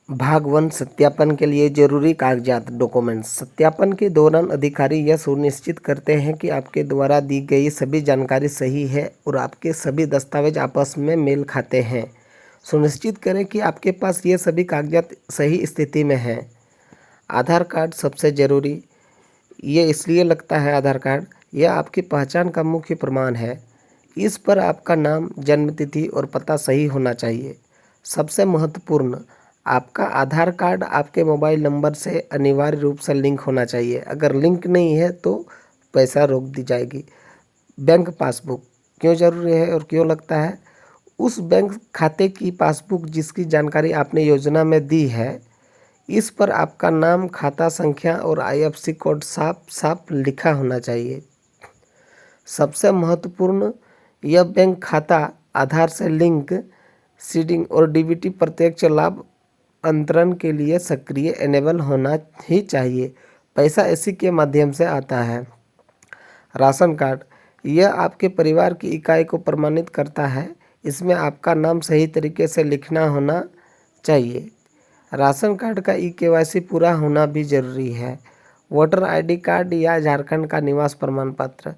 भाग 1 सत्यापन के लिए जरूरी कागजात डॉक्यूमेंट्स। सत्यापन के दौरान अधिकारी यह सुनिश्चित करते हैं कि आपके द्वारा दी गई सभी जानकारी सही है और आपके सभी दस्तावेज आपस में मेल खाते हैं। सुनिश्चित करें कि आपके पास ये सभी कागजात सही स्थिति में हैं। आधार कार्ड सबसे ज़रूरी। ये इसलिए लगता है आधार कार्ड, यह आपकी पहचान का मुख्य प्रमाण है। इस पर आपका नाम, जन्मतिथि और पता सही होना चाहिए। सबसे महत्वपूर्ण, आपका आधार कार्ड आपके मोबाइल नंबर से अनिवार्य रूप से लिंक होना चाहिए। अगर लिंक नहीं है तो पैसा रोक दी जाएगी। बैंक पासबुक क्यों ज़रूरी है और क्यों लगता है? उस बैंक खाते की पासबुक जिसकी जानकारी आपने योजना में दी है, इस पर आपका नाम, खाता संख्या और आईएफएससी कोड साफ साफ लिखा होना चाहिए। सबसे महत्वपूर्ण, यह बैंक खाता आधार से लिंक, सीडिंग और डीबीटी प्रत्यक्ष लाभ अंतरण के लिए सक्रिय एनेबल होना ही चाहिए। पैसा इसी के माध्यम से आता है। राशन कार्ड, यह आपके परिवार की इकाई को प्रमाणित करता है। इसमें आपका नाम सही तरीके से लिखना होना चाहिए। राशन कार्ड का ई-केवाईसी पूरा होना भी जरूरी है। वोटर आईडी कार्ड या झारखंड का निवास प्रमाण पत्र,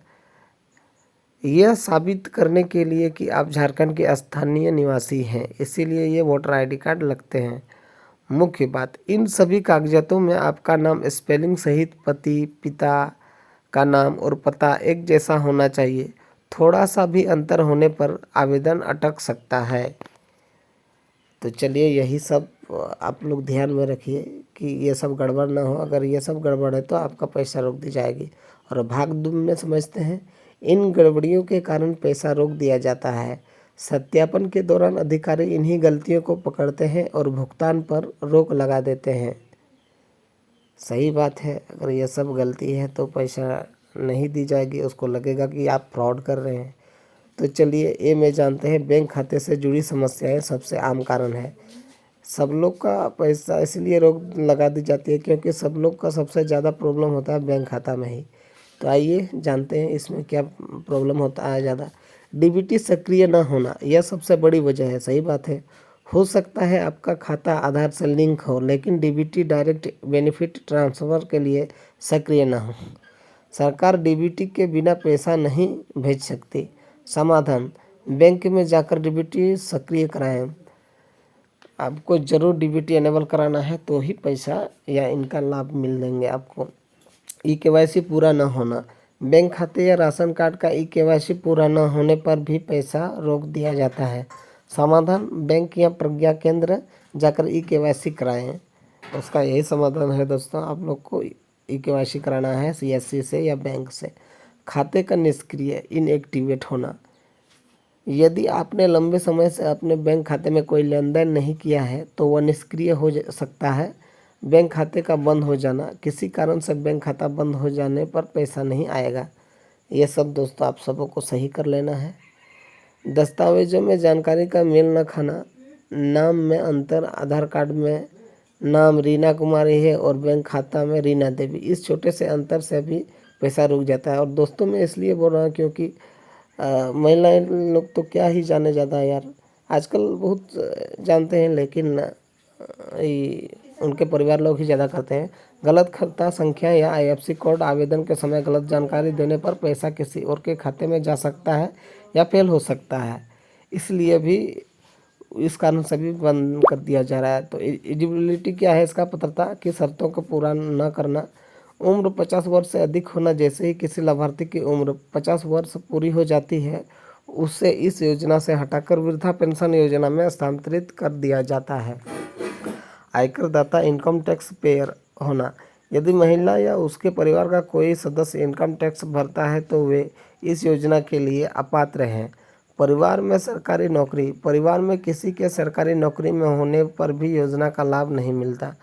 यह साबित करने के लिए कि आप झारखंड के स्थानीय निवासी हैं, इसीलिए ये वोटर आईडी कार्ड लगते हैं। मुख्य बात, इन सभी कागजातों में आपका नाम स्पेलिंग सहित पति पिता का नाम और पता एक जैसा होना चाहिए। थोड़ा सा भी अंतर होने पर आवेदन अटक सकता है। तो चलिए, यही सब आप लोग ध्यान में रखिए कि ये सब गड़बड़ ना हो। अगर ये सब गड़बड़ है तो आपका पैसा रोक दी जाएगी। और भाग 2 में समझते हैं, इन गड़बड़ियों के कारण पैसा रोक दिया जाता है। सत्यापन के दौरान अधिकारी इन्हीं गलतियों को पकड़ते हैं और भुगतान पर रोक लगा देते हैं। सही बात है, अगर ये सब गलती है तो पैसा नहीं दी जाएगी, उसको लगेगा कि आप फ्रॉड कर रहे हैं। तो चलिए, ए में जानते हैं बैंक खाते से जुड़ी समस्याएं सबसे आम कारण है। सब लोग का पैसा इसलिए रोक लगा दी जाती है क्योंकि सब लोग का सबसे ज़्यादा प्रॉब्लम होता है बैंक खाता में ही। तो आइए जानते हैं इसमें क्या प्रॉब्लम होता है ज़्यादा। डीबीटी सक्रिय ना होना, यह सबसे बड़ी वजह है। सही बात है। हो सकता है आपका खाता आधार से लिंक हो लेकिन डीबीटी डायरेक्ट बेनिफिट ट्रांसफ़र के लिए सक्रिय ना हो। सरकार डीबीटी के बिना पैसा नहीं भेज सकती। समाधान, बैंक में जाकर डीबीटी सक्रिय कराएं। आपको ज़रूर डीबीटी एनेबल कराना है तो ही पैसा या इनका लाभ मिल देंगे आपको। ई-केवाईसी पूरा न होना, बैंक खाते या राशन कार्ड का ई-केवाईसी पूरा न होने पर भी पैसा रोक दिया जाता है। समाधान, बैंक या प्रज्ञा केंद्र जाकर ई-केवाईसी कराएं। उसका यही समाधान है दोस्तों, आप लोग को ई-केवाईसी कराना है सीएससी से या बैंक से। खाते का निष्क्रिय इनएक्टिवेट होना, यदि आपने लंबे समय से अपने बैंक खाते में कोई लेन देन नहीं किया है तो वह निष्क्रिय हो सकता है। बैंक खाते का बंद हो जाना, किसी कारण से बैंक खाता बंद हो जाने पर पैसा नहीं आएगा। ये सब दोस्तों आप सबों को सही कर लेना है। दस्तावेजों में जानकारी का मेल न खाना, नाम में अंतर, आधार कार्ड में नाम रीना कुमारी है और बैंक खाता में रीना देवी, इस छोटे से अंतर से भी पैसा रुक जाता है। और दोस्तों मैं इसलिए बोल रहा हूँ क्योंकि महिलाएं लोग तो क्या ही जाने ज़्यादा यार, आजकल बहुत जानते हैं लेकिन उनके परिवार लोग ही ज़्यादा करते हैं। गलत खाता संख्या या आईएफएससी कोड, आवेदन के समय गलत जानकारी देने पर पैसा किसी और के खाते में जा सकता है या फेल हो सकता है। इसलिए भी इस कारण से भी बंद कर दिया जा रहा है। तो एलिजिबिलिटी क्या है इसका? पात्रता की शर्तों को पूरा न करना, उम्र 50 वर्ष से अधिक होना। जैसे ही किसी लाभार्थी की उम्र 50 वर्ष पूरी हो जाती है उसे इस योजना से हटाकर वृद्धा पेंशन योजना में स्थानांतरित कर दिया जाता है। आयकर दाता इनकम टैक्स पेयर होना, यदि महिला या उसके परिवार का कोई सदस्य इनकम टैक्स भरता है तो वे इस योजना के लिए अपात्र हैं। परिवार में सरकारी नौकरी, परिवार में किसी के सरकारी नौकरी में होने पर भी योजना का लाभ नहीं मिलता।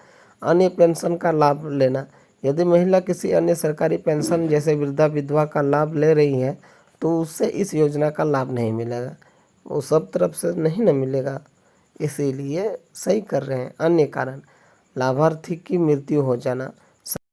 अन्य पेंशन का लाभ लेना, यदि महिला किसी अन्य सरकारी पेंशन जैसे वृद्धा विधवा का लाभ ले रही है तो उससे इस योजना का लाभ नहीं मिलेगा, वो सब तरफ से नहीं न मिलेगा, इसीलिए सही कर रहे हैं। अन्य कारण, लाभार्थी की मृत्यु हो जाना,